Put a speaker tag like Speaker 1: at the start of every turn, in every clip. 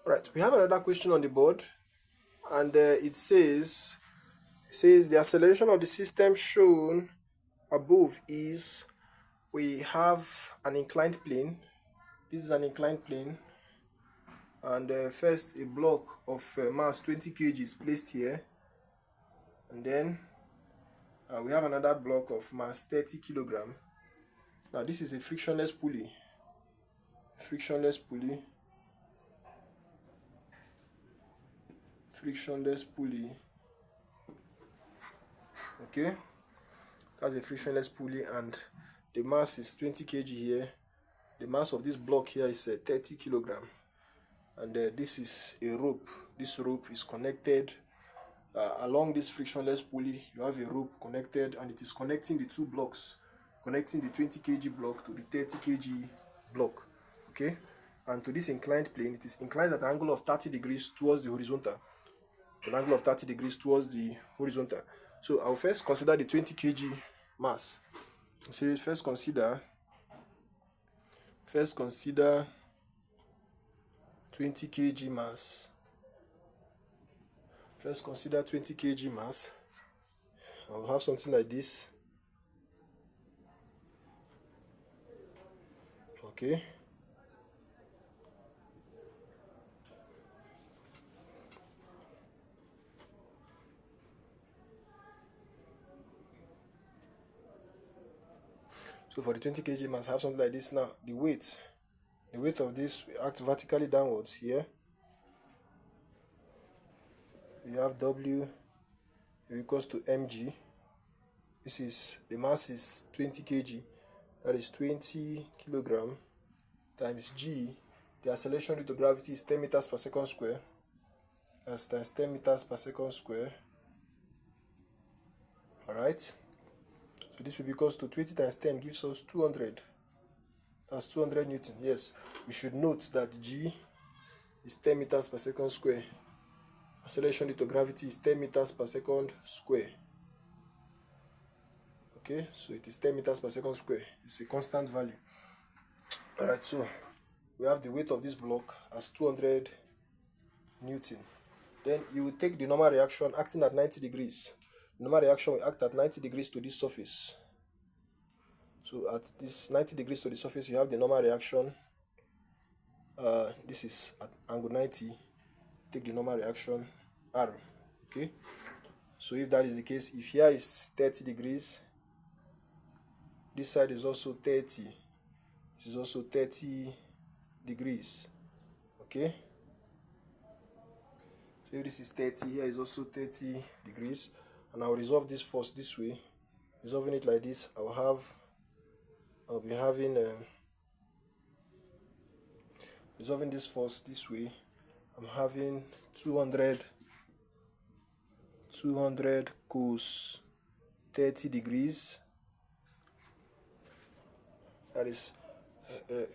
Speaker 1: Right, we have another question on the board, and it says the acceleration of the system shown above is, we have an inclined plane. This is an inclined plane, and first a block of mass 20 kg is placed here, and then we have another block of mass 30 kilogram. Now this is a frictionless pulley. Frictionless pulley. Frictionless pulley. Okay, that's a frictionless pulley, and the mass is 20 kg here. The mass of this block here is 30 kilogram, and this is a rope. This rope is connected along this frictionless pulley. You have a rope connected, and it is connecting the two blocks, connecting the 20 kg block to the 30 kg block. Okay, and to this inclined plane, it is inclined at an angle of 30 degrees towards the horizontal. An angle of 30 degrees towards the horizontal. So I'll first consider the 20 kg mass. So first consider 20 kg mass. First consider 20 kg mass. I'll have something like this. Okay. So for the 20 kg mass, I have something like this. Now the weight of this will act vertically downwards here. You have W equals to mg. This is, the mass is 20 kg. That is 20 kilogram times g. The acceleration due to gravity is 10 meters per second square. That's times 10 meters per second square. Alright. So this will be equals to 20 times 10 gives us 200. That's 200 Newton. Yes, we should note that g is 10 meters per second square. Acceleration due to gravity is 10 meters per second square. Okay, so it is 10 meters per second square. It's a constant value. Alright, so we have the weight of this block as 200 Newton. Then you will take the normal reaction acting at 90 degrees. The normal reaction will act at 90 degrees to this surface. So at this 90 degrees to the surface, you have the normal reaction. This is at angle 90. Take the normal reaction R. Okay. So if that is the case, if here is 30 degrees, this side is also 30. This is also 30 degrees. Okay. So if this is 30, here is also 30 degrees. And I'll resolve this force this way. Resolving it like this, I'll be having resolving this force this way. I'm having 200 cos 30 degrees. That is,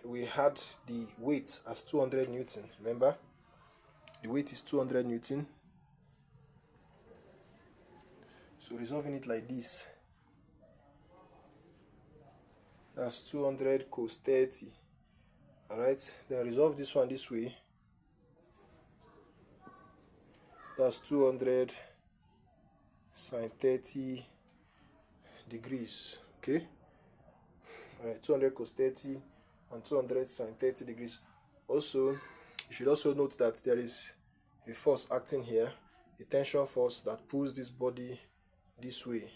Speaker 1: we had the weight as 200 Newton. Remember, the weight is 200 Newton. So resolving it like this, that's 200 cos 30. Alright, then resolve this one this way. That's 200 sine 30 degrees. Okay. Alright, 200 cos 30 and 200 sine 30 degrees. Also, you should also note that there is a force acting here, a tension force that pulls this body this way.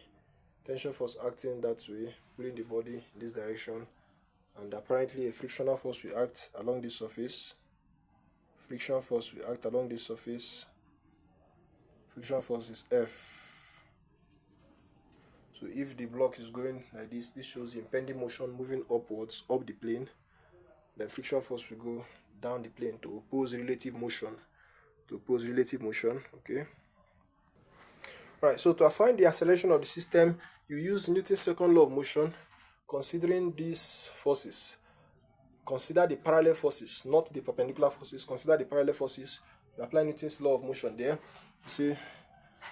Speaker 1: Tension force acting that way, pulling the body in this direction, and apparently a frictional force will act along this surface. Friction force will act along this surface. Friction force is F. So if the block is going like this, this shows the impending motion moving upwards, up the plane. Then friction force will go down the plane to oppose relative motion. Okay. Right, so to find the acceleration of the system, you use Newton's second law of motion. Considering these forces, consider the parallel forces, not the perpendicular forces. Consider the parallel forces. You apply Newton's law of motion there. You see,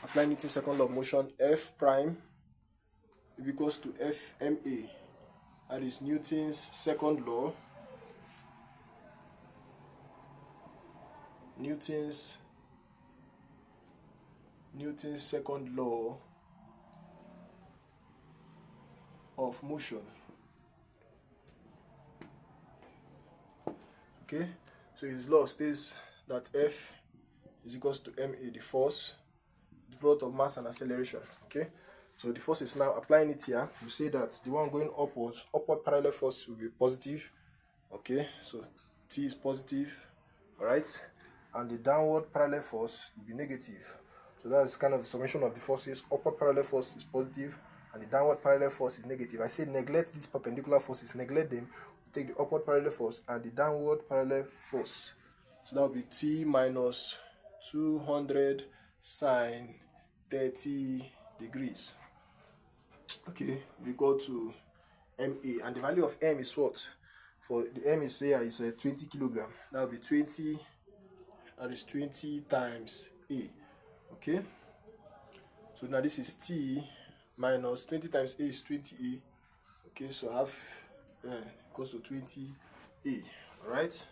Speaker 1: apply Newton's second law of motion. F prime equals to Fma. That is Newton's second law. Newton's second law of motion. Okay, so his law states that F is equals to ma, the force, the product of mass and acceleration. Okay, so the force is now applying it here. You say that the one going upwards, upward parallel force will be positive. Okay, so T is positive, alright, and the downward parallel force will be negative. So that's kind of the summation of the forces. Upward parallel force is positive and the downward parallel force is negative. I say neglect these perpendicular forces, neglect them. We take the upward parallel force and the downward parallel force. So that will be T minus 200 sine 30 degrees. Okay, we go to MA, and the value of M is what? For the M is here is 20 kilogram. That will be 20, that is 20 times A. Okay, so now this is T minus 20 times A is 20A. Okay, so half equals to 20A. Alright,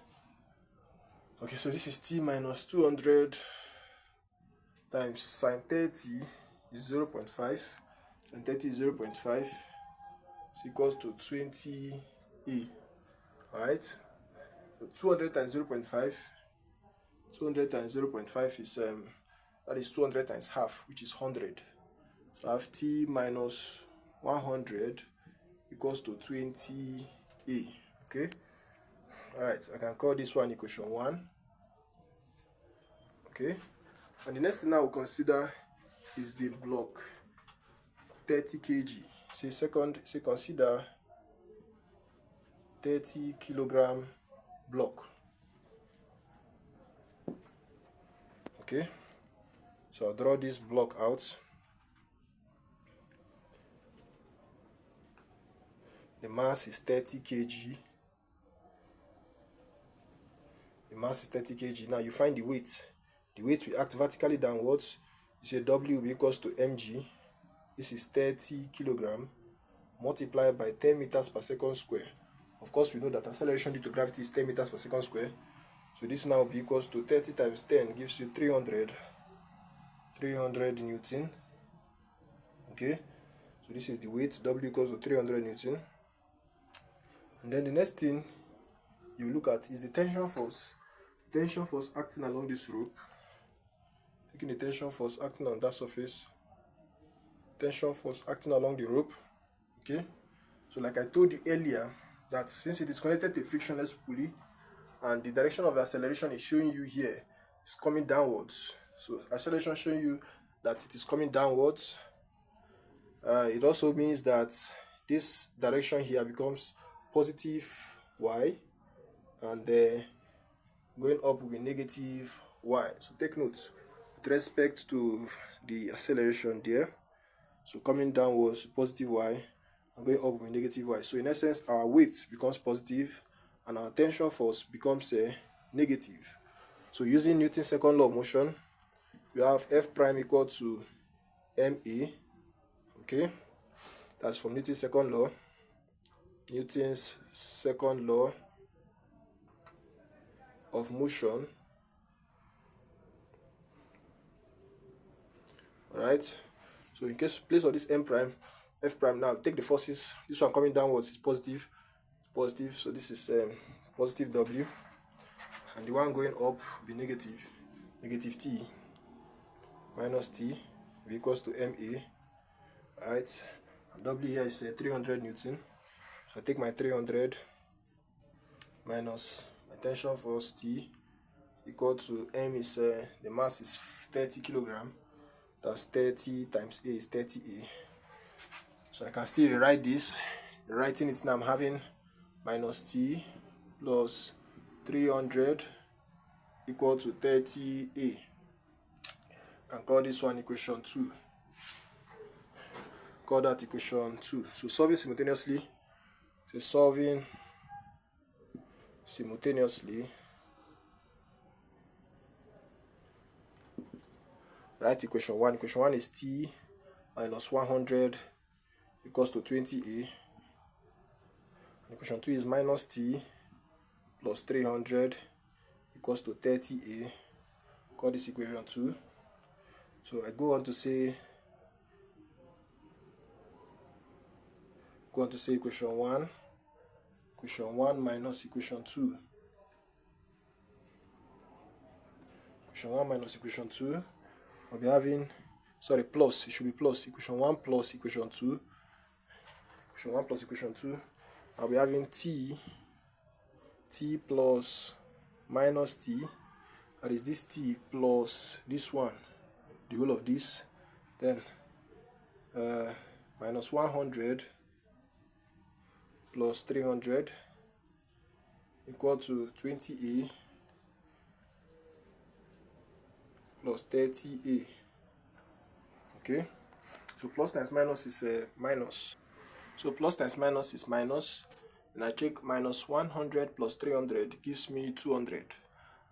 Speaker 1: okay, so this is T minus 200 times sine 30 is 0.5, sine 30 is 0.5, is equals to 20A. Alright, so 200 times 0.5, 200 times 0.5 is that is 200 times half, which is 100. So I have T minus 100 equals to 20A. Okay, alright, I can call this one equation 1. Okay, and the next thing I will consider is the block 30 kg. Say consider 30 kilogram block. Okay, so I'll draw this block out. The mass is 30 kg. The mass is 30 kg. Now you find the weight. The weight will act vertically downwards. You say W will be equals to mg. This is 30 kilogram multiplied by 10 meters per second square. Of course, we know that acceleration due to gravity is 10 meters per second square. So this now will be equals to 30 times 10 gives you 300 Newton. Okay, so this is the weight. W equals to 300 Newton. And then the next thing you look at is the tension force. The tension force acting along this rope. Taking the tension force acting on that surface. Tension force acting along the rope. Okay, so like I told you earlier, that since it is connected to a frictionless pulley and the direction of the acceleration is showing you here, it's coming downwards. So acceleration showing you that it is coming downwards. It also means that this direction here becomes positive y, and going up will be negative y. So take note with respect to the acceleration there. So coming downwards positive y, and going up with negative y. So in essence, our weight becomes positive and our tension force becomes negative. So using Newton's second law of motion, we have F prime equal to ma. Okay, that's from Newton's second law. Newton's second law of motion. Alright, so in place of this m prime, f prime, now take the forces. This one coming downwards is positive, so this is positive w, and the one going up will be negative t minus t will be equals to ma. Right, and w here is 300 Newton. So I take my 300 minus my tension force T equal to m is the mass is 30 kilogram. That's 30 times A is 30A. So I can still rewrite this. Rewriting it now, I'm having minus T plus 300 equal to 30A. Can call this one equation 2. Call that equation 2. So solving simultaneously. So solving simultaneously. Write equation 1. Equation 1 is T minus 100 equals to 20A. And equation 2 is minus T plus 300 equals to 30A. call this equation 2. So I go on to say equation 1 minus equation 2. Equation 1 minus equation 2, I'll be having, sorry, plus, it should be plus, equation 1 plus equation 2. Equation 1 plus equation 2, I'll be having t plus minus t, that is this t plus this one, the whole of this, then minus 100 plus 300 equal to 20a plus 30a. Okay, so plus times minus is minus. So plus times minus is minus, and I check minus 100 plus 300 gives me 200,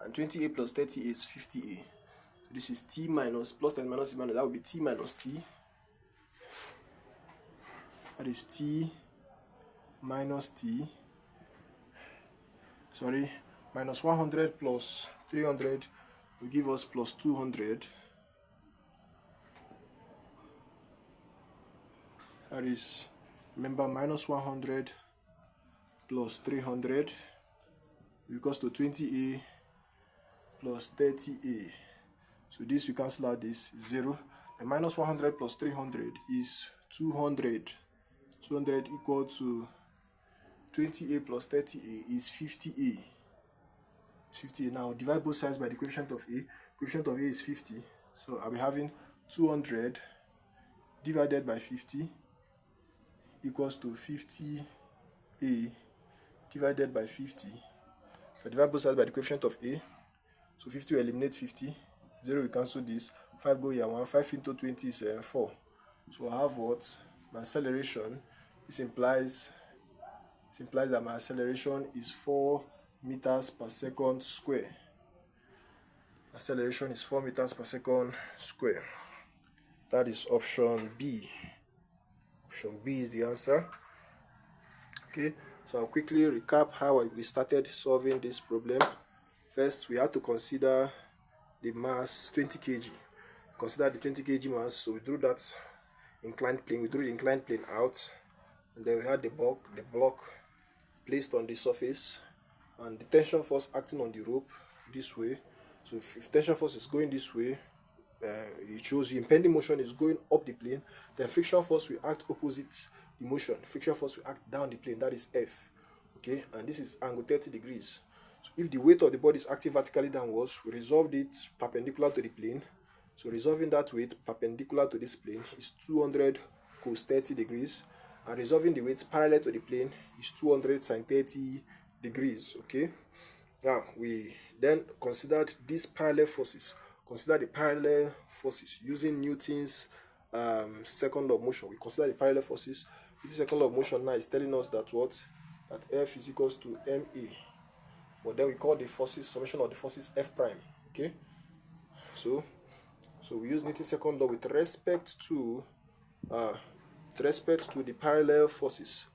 Speaker 1: and 20a plus 30a is 50a. So this is t minus, plus times minus is minus, that would be t minus t. That is t minus t. Sorry, minus 100 plus 300 will give us plus 200. That is, remember, minus 100 plus 300 equals to 20a plus 30a. So this we cancel out, this 0. And minus 100 plus 300 is 200. 200 equal to 20a plus 30a is 50a. 50a. Now divide both sides by the coefficient of a. Coefficient of a is 50. So I'll be having 200 divided by 50 equals to 50a divided by 50. So divide both sides by the coefficient of a. So 50 will eliminate 50. 0 will cancel this. 5 go here 1. 5 into 20 is 4. So I have what? My acceleration. This implies that my acceleration is 4 meters per second square. Acceleration is 4 meters per second square. That is option B. Option B is the answer. Okay, so I'll quickly recap how we started solving this problem. First, we had to consider the mass 20 kg. Consider the 20 kg mass. So we drew that inclined plane. We drew the inclined plane out, and then we had the block placed on the surface, and the tension force acting on the rope this way. So if tension force is going this way, it shows the impending motion is going up the plane, then friction force will act opposite the motion. Friction force will act down the plane, that is F. Okay, and this is angle 30 degrees. So if the weight of the body is acting vertically downwards, we resolved it perpendicular to the plane. So resolving that weight perpendicular to this plane is 200 cos 30 degrees, and resolving the weight parallel to the plane is 200 sin 30 degrees. Okay, now we then considered these parallel forces. Consider the parallel forces using Newton's second law of motion. We consider the parallel forces. This second law of motion now is telling us that what? That F is equals to ma. But then we call the forces, summation of the forces, F prime. Okay, so we use Newton's second law with respect to the parallel forces.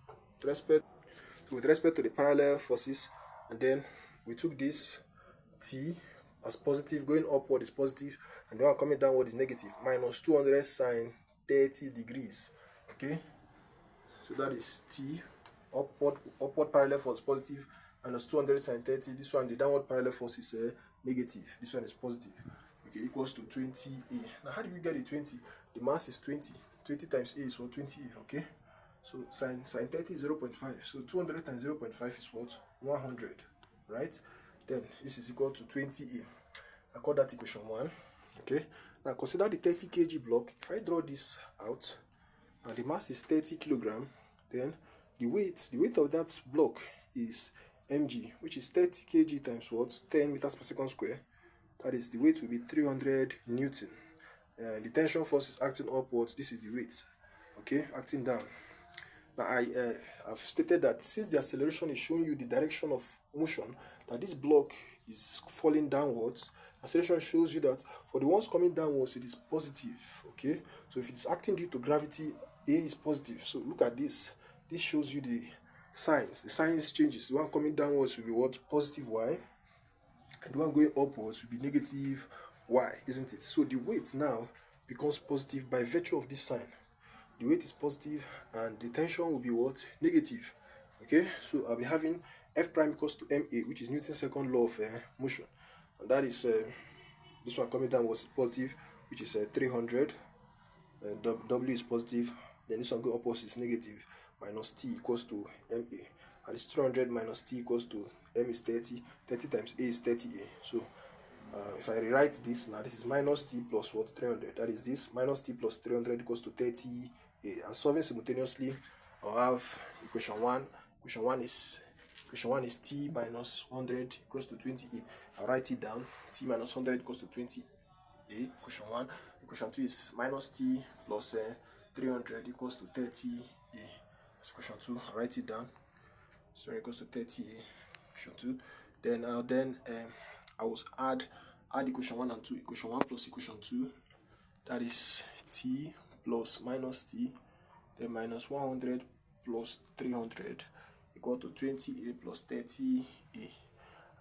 Speaker 1: With respect to the parallel forces, and then we took this t as positive, going upward is positive, and the one coming downward is negative, minus 200 sin 30 degrees. Okay, so that is t, upward parallel force positive, minus 200 sin 30. This one, the downward parallel force is negative. This one is positive. Okay, equals to 20a. Now how did we get the 20? The mass is 20. 20 times a is what? 20a. Okay, so sin 30 is 0.5. So 200 times 0.5 is what? 100. Right? Then this is equal to 20a. I call that equation 1. Okay, now consider the 30 kg block. If I draw this out, and the mass is 30 kilogram, then the weight of that block is mg, which is 30 kg times what? 10 meters per second square. That is, the weight will be 300 newton. The tension force is acting upwards. This is the weight. Okay, acting down. Now I've stated that since the acceleration is showing you the direction of motion, that this block is falling downwards, acceleration shows you that for the ones coming downwards it is positive. Okay, so if it is acting due to gravity, a is positive. So look at this. This shows you the signs. The signs changes. The one coming downwards will be what? Positive y, and the one going upwards will be negative y, isn't it? So the weight now becomes positive by virtue of this sign. The weight is positive and the tension will be what? Negative. Okay, so I'll be having F prime equals to ma, which is Newton's second law of motion, and that is this one coming down was positive, which is 300. W is positive, then this one go opposite is negative, minus t equals to ma, and it's 300 minus t equals to m is 30. 30 times a is 30a. So if I rewrite this now, this is minus t plus what? 300. That is this minus t plus 300 equals to 30a. And solving simultaneously, I'll have equation 1. Equation 1 is t minus 100 equals to 20a. I'll write it down. T minus 100 equals to 20a. Equation 1. Equation 2 is minus t plus 300 equals to 30a. That's equation 2. I'll write it down. So equals to 30a. Equation 2. Then I will add equation 1 and 2. Equation 1 plus equation 2. That is t plus minus t. Then minus 100 plus 300 equal to 20a plus 30a.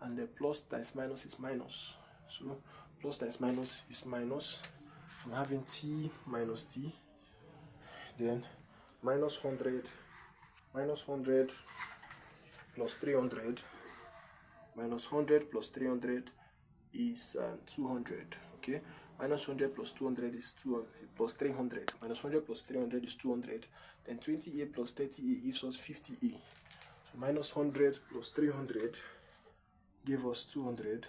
Speaker 1: And the plus times minus is minus. So plus times minus is minus. I'm having t minus t. Then minus 100 plus 300. Minus 100 plus 300 is 200. Okay, minus 100 plus 200 is 200 plus 300. Minus 100 plus 300 is 200. Then 20a plus 30a gives us 50a. So minus 100 plus 300 gave us 200.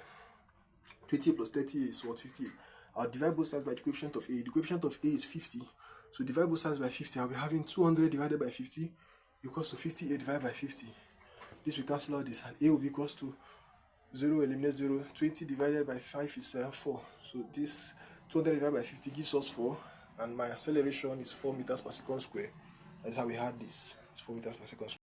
Speaker 1: 20 plus 30 is what? 50. I'll divide both sides by the coefficient of a. The coefficient of a is 50. So divide both sides by 50. I'll be having 200 divided by 50 equals to 50a divided by 50. This will cancel out this, and a will be equals to 0, eliminate 0. 20 divided by 5 is 4. So this 200 divided by 50 gives us 4. And my acceleration is 4 meters per second square. That's how we had this. It's 4 meters per second square.